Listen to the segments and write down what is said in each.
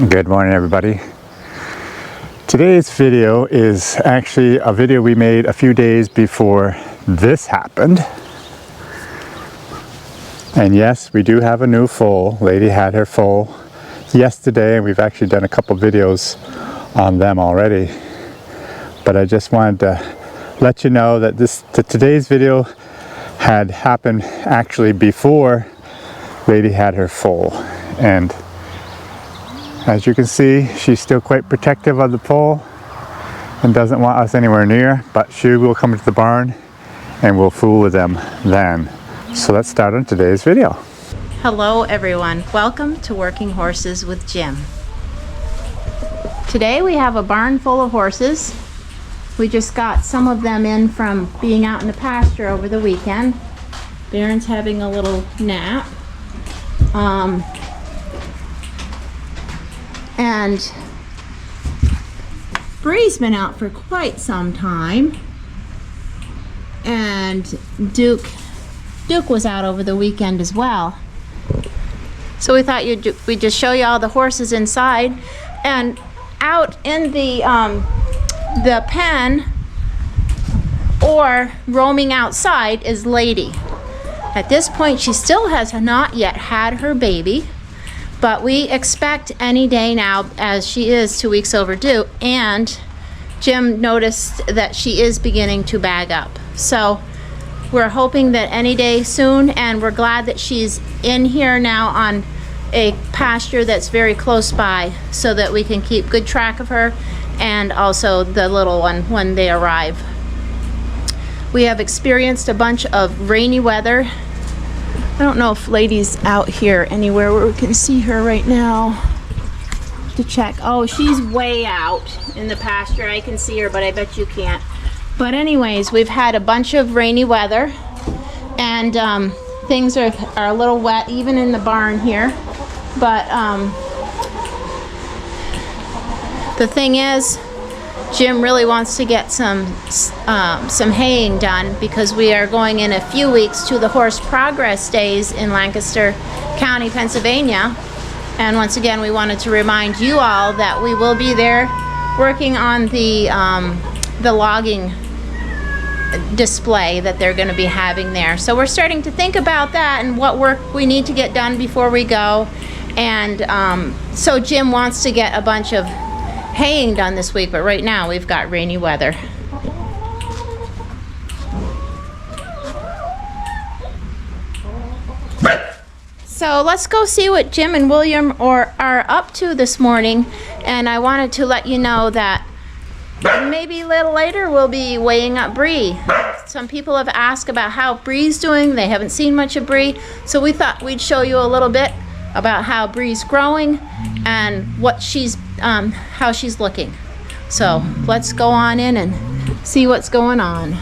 Good morning, everybody. Today's video is actually a video we made a few days before this happened. And yes, we do have a new foal. Lady had her foal yesterday, and we've actually done a couple videos on them already. But I just wanted to let you know that today's video had happened actually before Lady had her foal. And as you can see, she's still quite protective of the foal and doesn't want us anywhere near, but she will come into the barn and we'll fool with them then. So let's start on today's video. Hello everyone, welcome to Working Horses with Jim. Today we have a barn full of horses. We just got some of them in from being out in the pasture over the weekend. Baron's having a little nap. And Bree's been out for quite some time, and Duke was out over the weekend as well. So we thought we'd just show you all the horses inside, and out in the pen or roaming outside is Lady. At this point, she still has not yet had her baby. But we expect any day now, as she is 2 weeks overdue, and Jim noticed that she is beginning to bag up. So we're hoping that any day soon, and we're glad that she's in here now on a pasture that's very close by so that we can keep good track of her and also the little one when they arrive. We have experienced a bunch of rainy weather. I don't know if Lady's out here anywhere where we can see her right now to check. Oh, she's way out in the pasture. I can see her, but I bet you can't. But anyways, we've had a bunch of rainy weather, and things are a little wet even in the barn here. But the thing is, Jim really wants to get some haying done, because we are going in a few weeks to the Horse Progress Days in Lancaster County, Pennsylvania. And once again, we wanted to remind you all that we will be there working on the logging display that they're going to be having there. So we're starting to think about that and what work we need to get done before we go. And so Jim wants to get a bunch of haying done this week, but right now we've got rainy weather. So let's go see what Jim and William are up to this morning. And I wanted to let you know that maybe a little later we'll be weighing up Bree. Some people have asked about how Bree's doing. They haven't seen much of Bree, so we thought we'd show you a little bit about how Bree's growing and what she's how she's looking. So let's go on in and see what's going on.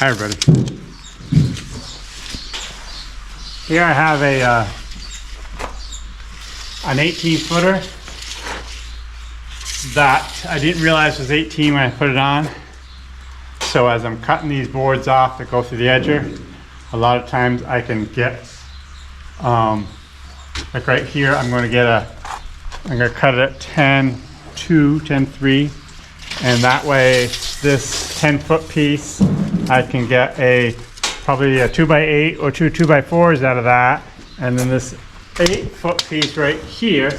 Hi everybody. Here I have an 18 footer that I didn't realize was 18 when I put it on. So as I'm cutting these boards off that go through the edger, a lot of times I can get, like right here, I'm going to cut it at 10.2, 10.3, and that way this 10-foot piece, I can get probably a 2x8 or two 2x4s out of that, and then this 8-foot piece right here,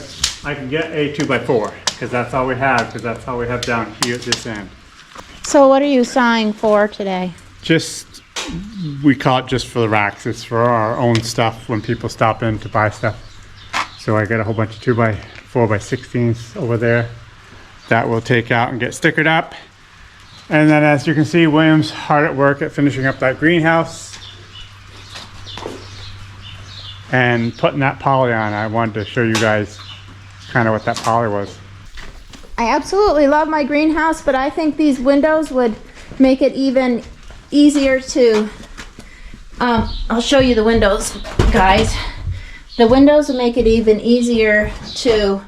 I can get a 2x4, because that's all we have, down here at this end. So what are you sawing for today? We call it just for the racks. It's for our own stuff when people stop in to buy stuff. So I got a whole bunch of 2x4x16s over there that we'll take out and get stickered up. And then as you can see, William's hard at work at finishing up that greenhouse and putting that poly on. I wanted to show you guys kind of what that poly was. I absolutely love my greenhouse, but I think these windows would make it even easier to, I'll show you the windows, guys. The windows would make it even easier to,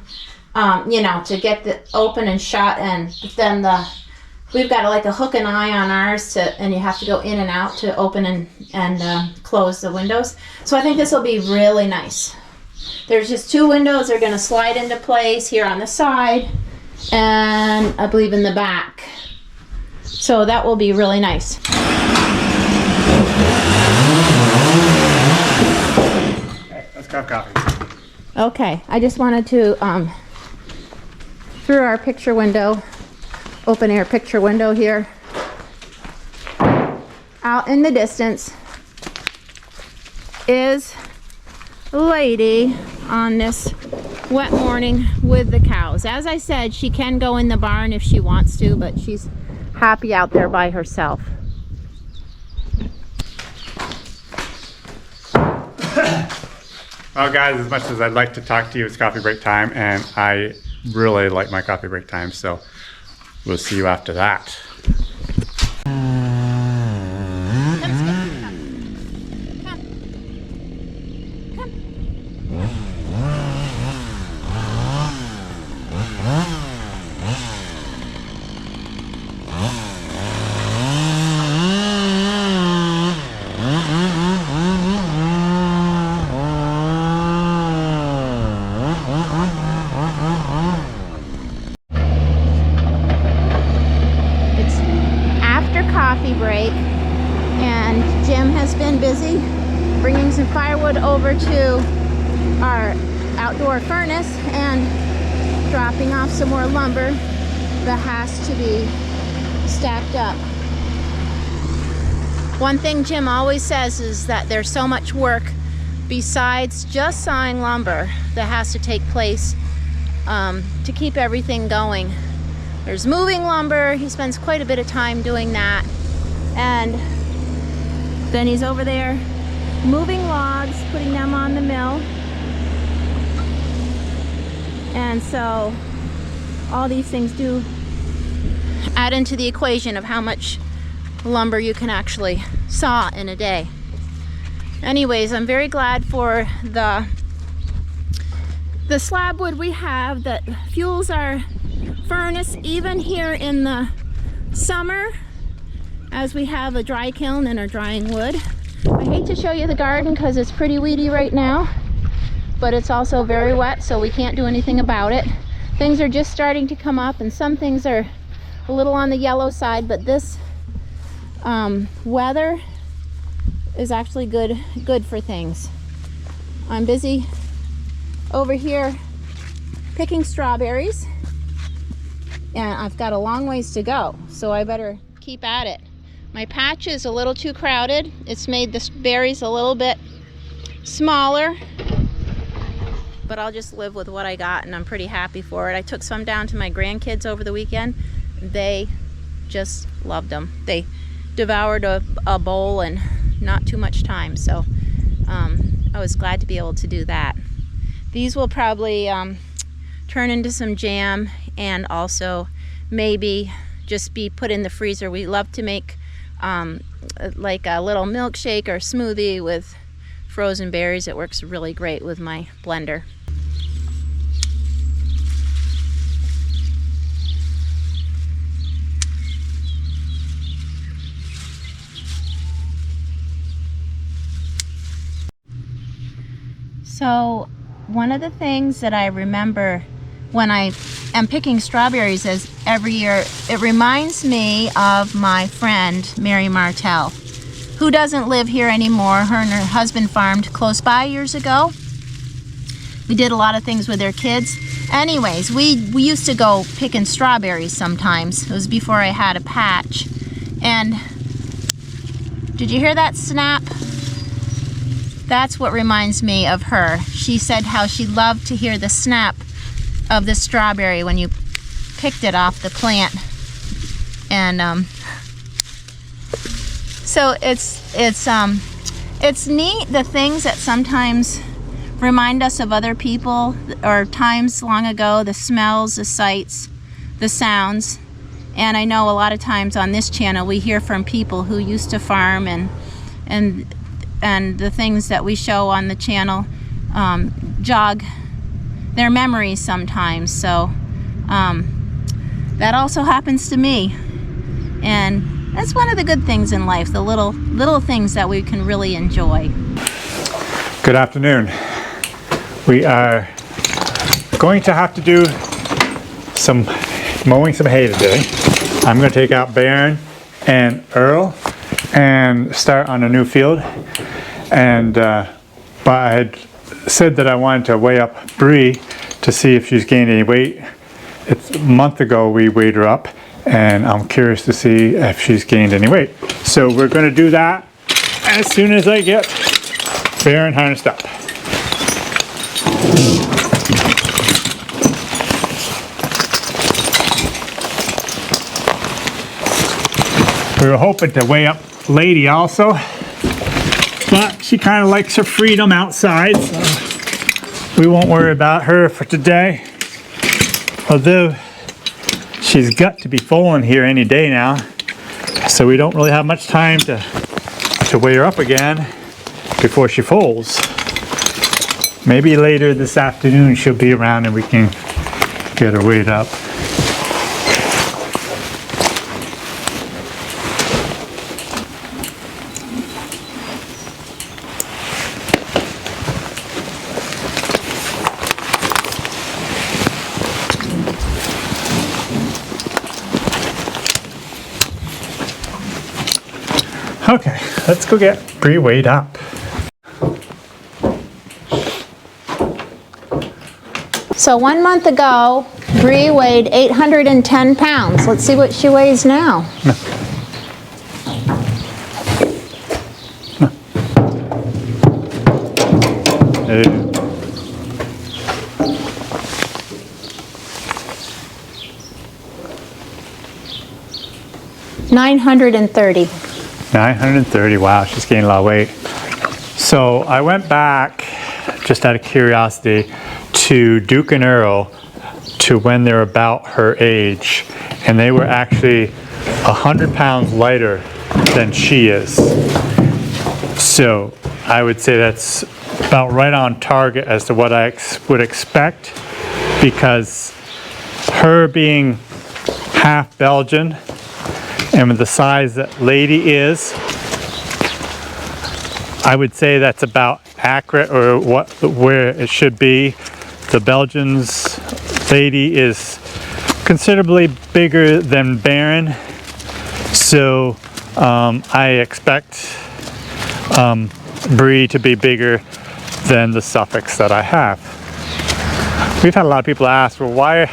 to get the open and shut, and then we've got like a hook and eye on ours and you have to go in and out to open and close the windows. So I think this will be really nice. There's just 2 windows that are going to slide into place here on the side, and I believe in the back. So that will be really nice. Okay, let's go have coffee. Okay, I just wanted to, through our picture window, open air picture window here, out in the distance is a lady on this wet morning with the cows. As I said, she can go in the barn if she wants to, but she's happy out there by herself. Well guys, as much as I'd like to talk to you, it's coffee break time, and I really like my coffee break time, so we'll see you after that. Break, and Jim has been busy bringing some firewood over to our outdoor furnace and dropping off some more lumber that has to be stacked up. One thing Jim always says is that there's so much work besides just sawing lumber that has to take place to keep everything going. There's moving lumber. He spends quite a bit of time doing that. And then he's over there moving logs, putting them on the mill. And so all these things do add into the equation of how much lumber you can actually saw in a day. Anyways, I'm very glad for the slab wood we have that fuels our furnace even here in the summer, as we have a dry kiln and are drying wood. I hate to show you the garden because it's pretty weedy right now, but it's also very wet, so we can't do anything about it. Things are just starting to come up, and some things are a little on the yellow side, but this weather is actually good for things. I'm busy over here picking strawberries, and I've got a long ways to go, so I better keep at it. My patch is a little too crowded. It's made the berries a little bit smaller, but I'll just live with what I got, and I'm pretty happy for it. I took some down to my grandkids over the weekend. They just loved them. They devoured a bowl in not too much time, so I was glad to be able to do that. These will probably turn into some jam, and also maybe just be put in the freezer. We love to make like a little milkshake or smoothie with frozen berries. It works really great with my blender. So one of the things that I remember when I am picking strawberries is every year, it reminds me of my friend Mary Martell, who doesn't live here anymore. Her and her husband farmed close by years ago. We did a lot of things with their kids. Anyways, we used to go picking strawberries sometimes. It was before I had a patch. And did you hear that snap? That's what reminds me of her. She said how she loved to hear the snap of the strawberry when you picked it off the plant. And so it's neat, the things that sometimes remind us of other people or times long ago, the smells, the sights, the sounds. And I know a lot of times on this channel we hear from people who used to farm, and the things that we show on the channel jog their memories sometimes. So that also happens to me, and that's one of the good things in life, the little things that we can really enjoy. Good afternoon. We are going to have to do mowing some hay today. I'm going to take out Baron and Earl and start on a new field. And but I had said that I wanted to weigh up Bree to see if she's gained any weight. A month ago we weighed her up, and I'm curious to see if she's gained any weight. So we're going to do that as soon as I get Baron harnessed up. We were hoping to weigh up Lady also, but she kind of likes her freedom outside, so we won't worry about her for today. Although she's got to be full in here any day now, so we don't really have much time to weigh her up again before she foals. Maybe later this afternoon she'll be around and we can get her weighed up. Okay, let's go get Bree weighed up. So 1 month ago, Bree weighed 810 pounds. Let's see what she weighs now. No. 930. 930, wow, she's gained a lot of weight. So I went back, just out of curiosity, to Duke and Earl to when they're about her age, and they were actually 100 pounds lighter than she is. So I would say that's about right on target as to what I would expect, because her being half Belgian and with the size that Lady is, I would say that's about accurate, or where it should be. The Belgian's Lady is considerably bigger than Baron, so I expect Bree to be bigger than the Suffolks that I have. We've had a lot of people ask, well,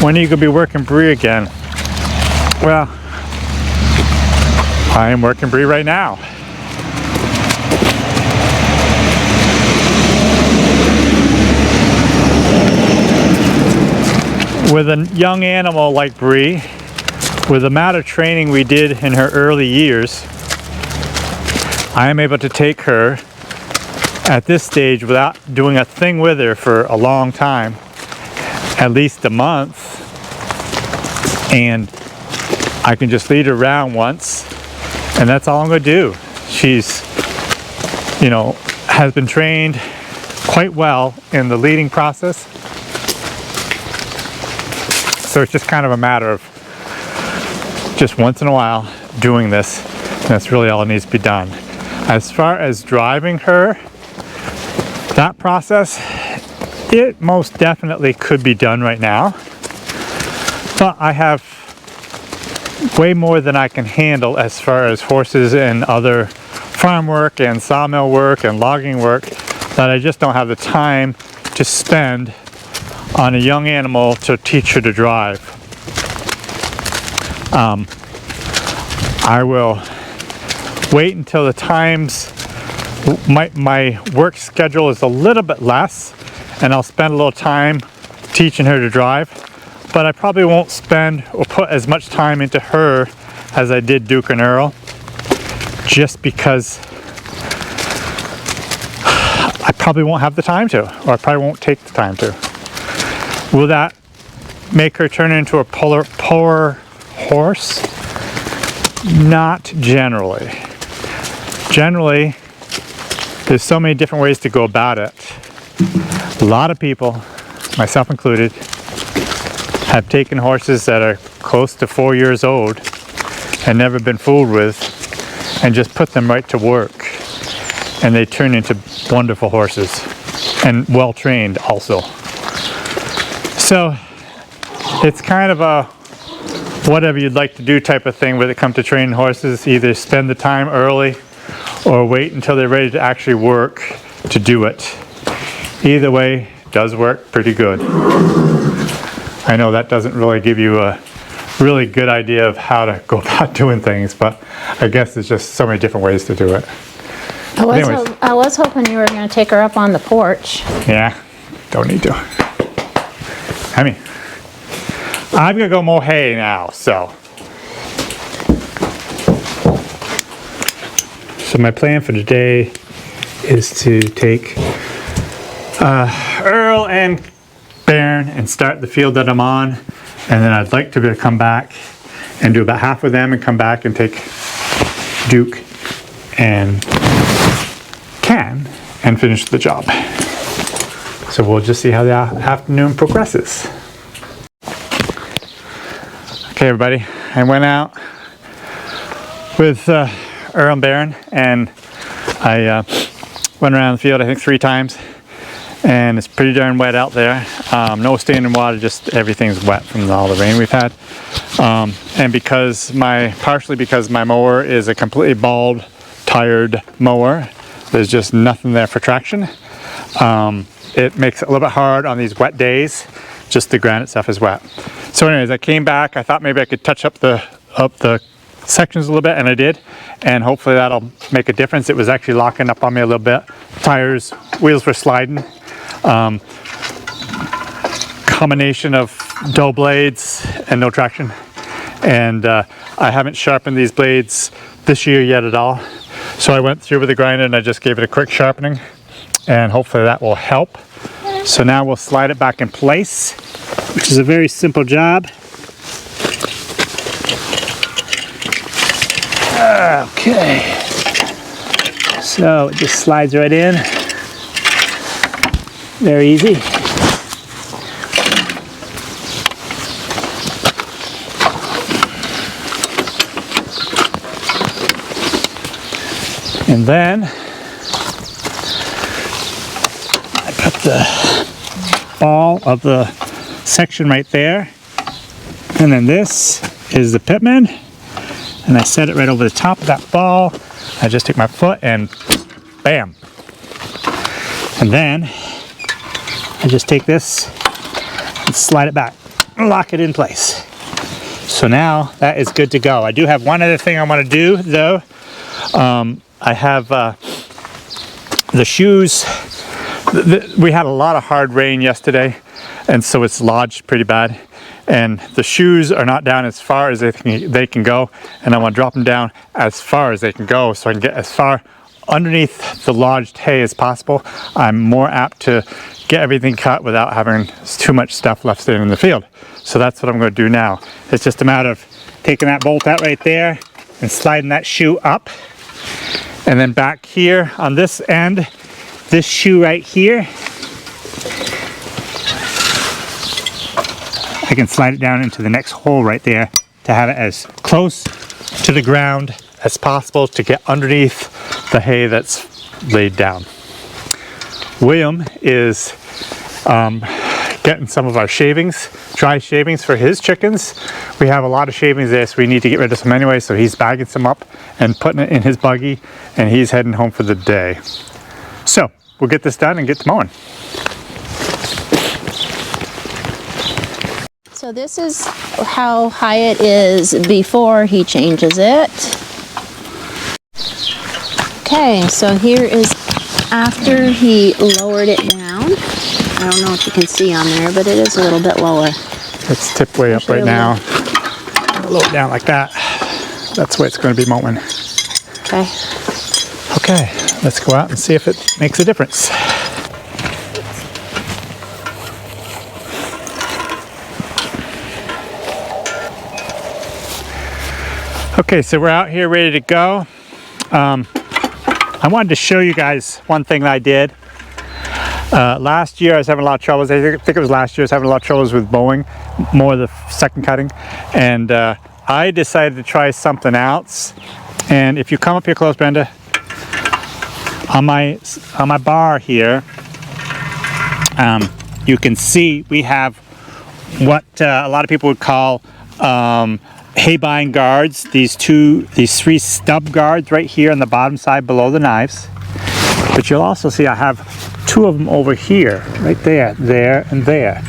when are you going to be working Bree again? Well, I am working Bree right now. With a young animal like Bree, with the amount of training we did in her early years, I am able to take her at this stage without doing a thing with her for a long time, at least a month, and I can just lead her around once, and that's all I'm going to do. She's, has been trained quite well in the leading process. So it's just kind of a matter of just once in a while doing this, and that's really all that needs to be done. As far as driving her, that process, it most definitely could be done right now, but I have way more than I can handle as far as horses and other farm work and sawmill work and logging work that I just don't have the time to spend on a young animal to teach her to drive. I will wait until the times, my work schedule is a little bit less, and I'll spend a little time teaching her to drive, but I probably won't spend or put as much time into her as I did Duke and Earl, just because I probably won't have the time to, or I probably won't take the time to. Will that make her turn into a poor horse? Not generally. Generally, there's so many different ways to go about it. A lot of people, myself included, have taken horses that are close to 4 years old and never been fooled with and just put them right to work, and they turn into wonderful horses and well trained also. So it's kind of a whatever you'd like to do type of thing when it comes to training horses. Either spend the time early or wait until they're ready to actually work to do it. Either way does work pretty good. I know that doesn't really give you a really good idea of how to go about doing things, but I guess there's just so many different ways to do it. I was hoping you were going to take her up on the porch. Yeah, don't need to. I mean, I'm gonna go mow hay now, so my plan for today is to take Earl and Baron and start the field that I'm on, and then I'd like to be able to come back and do about half of them and come back and take Duke and Ken and finish the job. So we'll just see how the afternoon progresses. Okay everybody, I went out with Earl and Baron, and I went around the field I think 3 times, and it's pretty darn wet out there. No standing water, just everything's wet from all the rain we've had. And partially because my mower is a completely bald, tired mower, there's just nothing there for traction. It makes it a little bit hard on these wet days, just the ground itself is wet. So anyways, I came back, I thought maybe I could touch up the sections a little bit, and I did, and hopefully that'll make a difference. It was actually locking up on me a little bit. Tires, wheels were sliding. Combination of dull blades and no traction. And I haven't sharpened these blades this year yet at all. So I went through with the grinder and I just gave it a quick sharpening, and hopefully that will help. So now we'll slide it back in place, which is a very simple job. Okay, so it just slides right in, very easy. And then I put the ball of the section right there, and then this is the pitman, and I set it right over the top of that ball. I just take my foot and bam, and then I just take this and slide it back and lock it in place. So now that is good to go. I do have one other thing I want to do though. I have the shoes. We had a lot of hard rain yesterday, and so it's lodged pretty bad, and the shoes are not down as far as they can go, and I want to drop them down as far as they can go so I can get as far underneath the lodged hay as possible. I'm more apt to get everything cut without having too much stuff left standing in the field. So that's what I'm going to do now. It's just a matter of taking that bolt out right there and sliding that shoe up. And then back here on this end this shoe right here, I can slide it down into the next hole right there to have it as close to the ground as possible to get underneath the hay that's laid down. William is getting some of our shavings, dry shavings for his chickens. We have a lot of shavings there, so we need to get rid of some anyway, so he's bagging some up and putting it in his buggy, and he's heading home for the day. So we'll get this done and get to mowing. So this is how high it is before he changes it. Okay, so here is after he lowered it down. I don't know if you can see on there, but it is a little bit lower. It's tipped way up right now. Lower it down like that. That's where it's going to be mowing. Okay. Okay, let's go out and see if it makes a difference. Okay, so we're out here ready to go. I wanted to show you guys one thing that I did. Last year I was having a lot of troubles. I think it was last year I was having a lot of troubles with mowing, more of the second cutting. And I decided to try something else. And if you come up here close, Brenda, on my bar here, you can see we have what a lot of people would call hay bind guards. These three stub guards right here on the bottom side below the knives. But you'll also see I have two of them over here, right there, there, and there.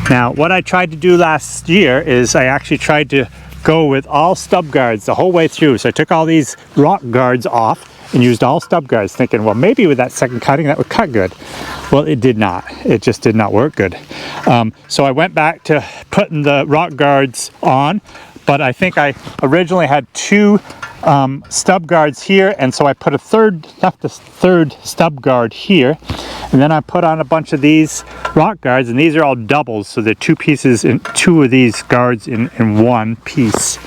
Now, what I tried to do last year is I actually tried to go with all stub guards the whole way through. So I took all these rock guards off and used all stub guards, thinking, well, maybe with that second cutting that would cut good. Well, it did not. It just did not work good. So I went back to putting the rock guards on, but I think I originally had two stub guards here, and so I put left a third stub guard here, and then I put on a bunch of these rock guards, and these are all doubles, so they're two pieces in two of these guards in one piece.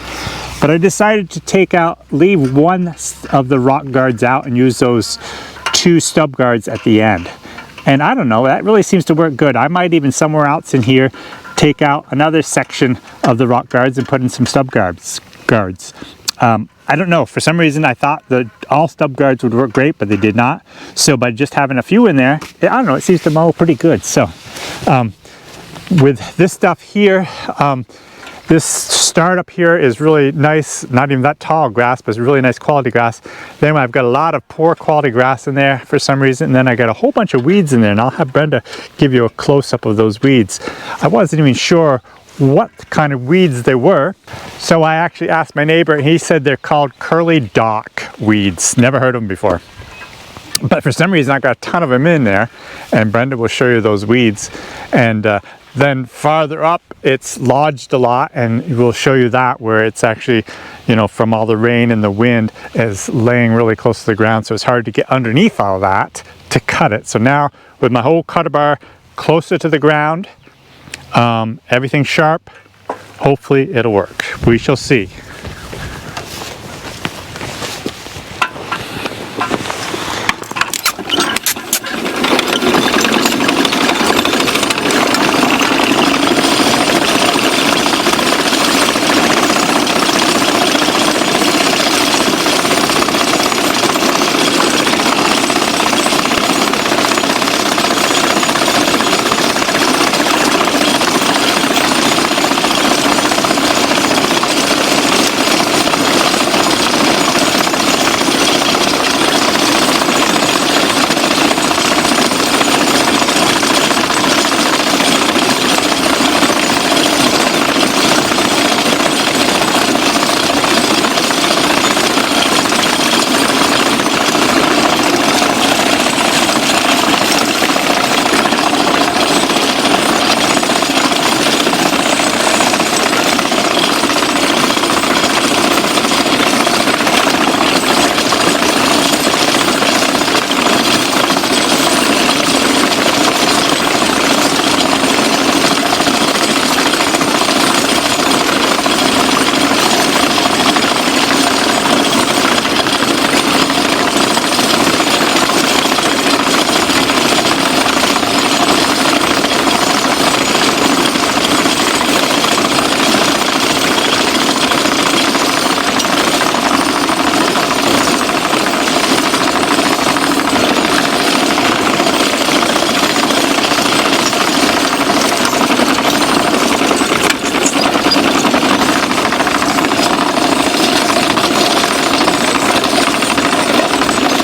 But I decided to leave one of the rock guards out and use those two stub guards at the end. And I don't know, that really seems to work good. I might even somewhere else in here take out another section of the rock guards and put in some stub guards. I don't know, for some reason I thought that all stub guards would work great, but they did not. So by just having a few in there, I don't know, it seems to mow pretty good. So with this stuff here, this start up here is really nice, not even that tall grass, but it's really nice quality grass. Then I've got a lot of poor quality grass in there for some reason, and then I got a whole bunch of weeds in there, and I'll have Brenda give you a close-up of those weeds. I wasn't even sure what kind of weeds they were, so I actually asked my neighbor, and he said they're called curly dock weeds. Never heard of them before. But for some reason I got a ton of them in there, and Brenda will show you those weeds. And then farther up it's lodged a lot, and we'll show you that, where it's actually, you know, from all the rain and the wind, is laying really close to the ground, so it's hard to get underneath all that to cut it. So now with my whole cutter bar closer to the ground, everything sharp, hopefully it'll work. We shall see.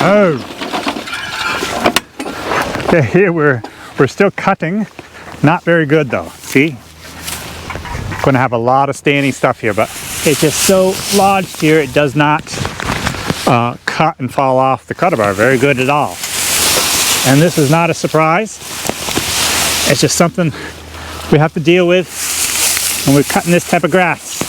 Oh. Okay, here we're still cutting. Not very good though. See? Going to have a lot of standing stuff here, but it's just so lodged here. It does not cut and fall off the cutter bar very good at all. And this is not a surprise. It's just something we have to deal with when we're cutting this type of grass.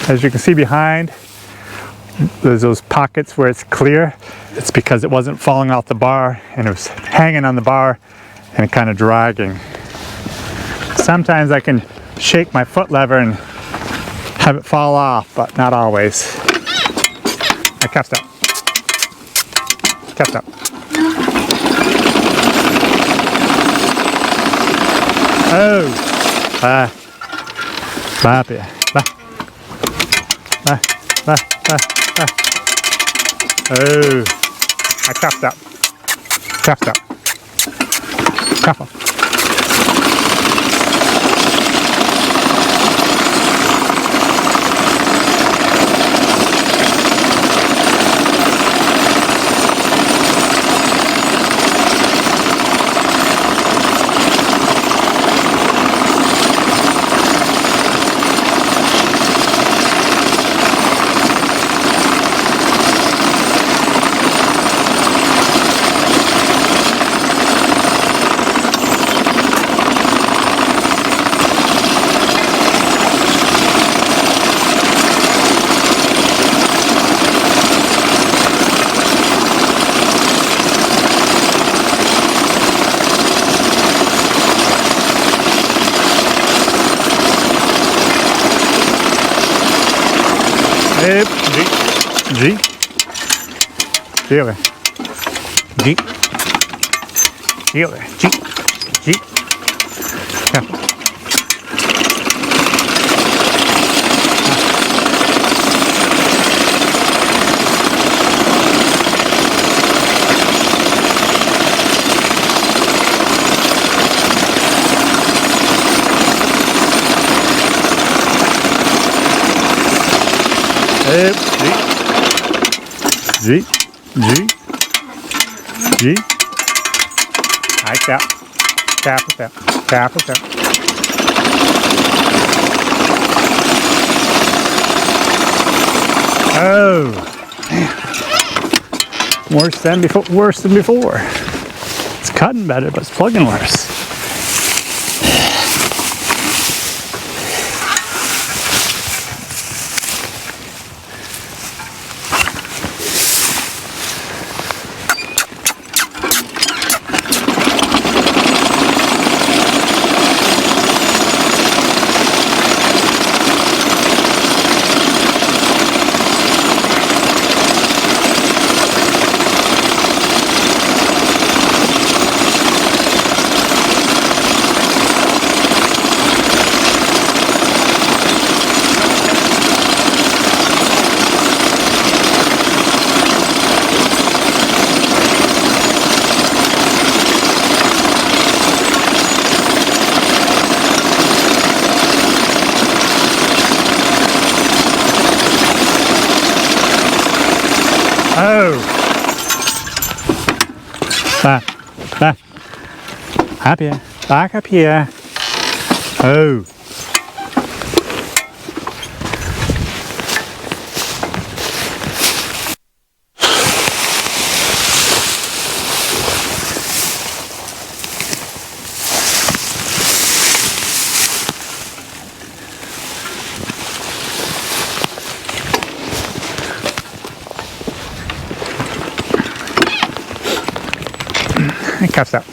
As you can see behind, there's those pockets where it's clear. It's because it wasn't falling off the bar and it was hanging on the bar and kind of dragging. Sometimes I can shake my foot lever and have it fall off, but not always. I catch up. Catch up. Oh! Bye, bye, bye. Bye, bye, bye, bye. Oh, I chopped up. Chopped up. Chop up. Hip, G, here, G, here, G, careful. Hip, G, G, G. High tap, tap, tap, tap, tap. Oh, worse than before. Worse than before. It's cutting better, but it's plugging worse. Oh! Back, back. Up here, back up here. Oh! And cuffs out.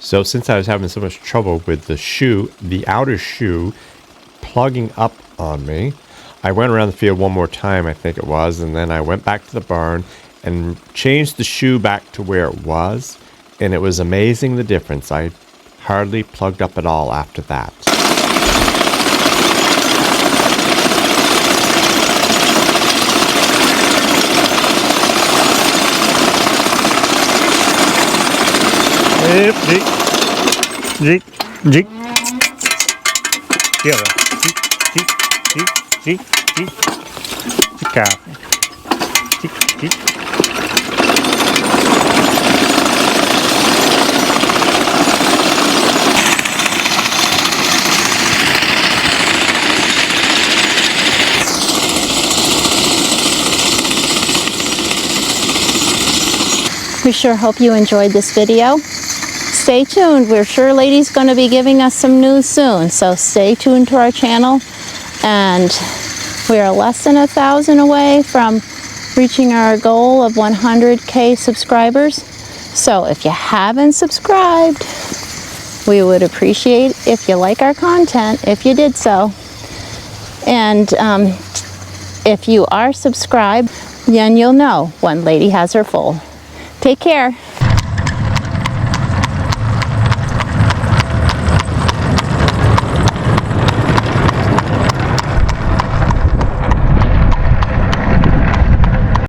So since I was having so much trouble with the shoe, the outer shoe plugging up on me, I went around the field one more time, I think it was, and then I went back to the barn and changed the shoe back to where it was, and it was amazing the difference. I hardly plugged up at all after that. We sure hope you enjoyed this video. Stay tuned. We're sure Lady's going to be giving us some news soon. So stay tuned to our channel. And we are less than 1,000 away from reaching our goal of 100K subscribers. So if you haven't subscribed, we would appreciate if you like our content, if you did so. And if you are subscribed, then you'll know when Lady has her foal. Take care.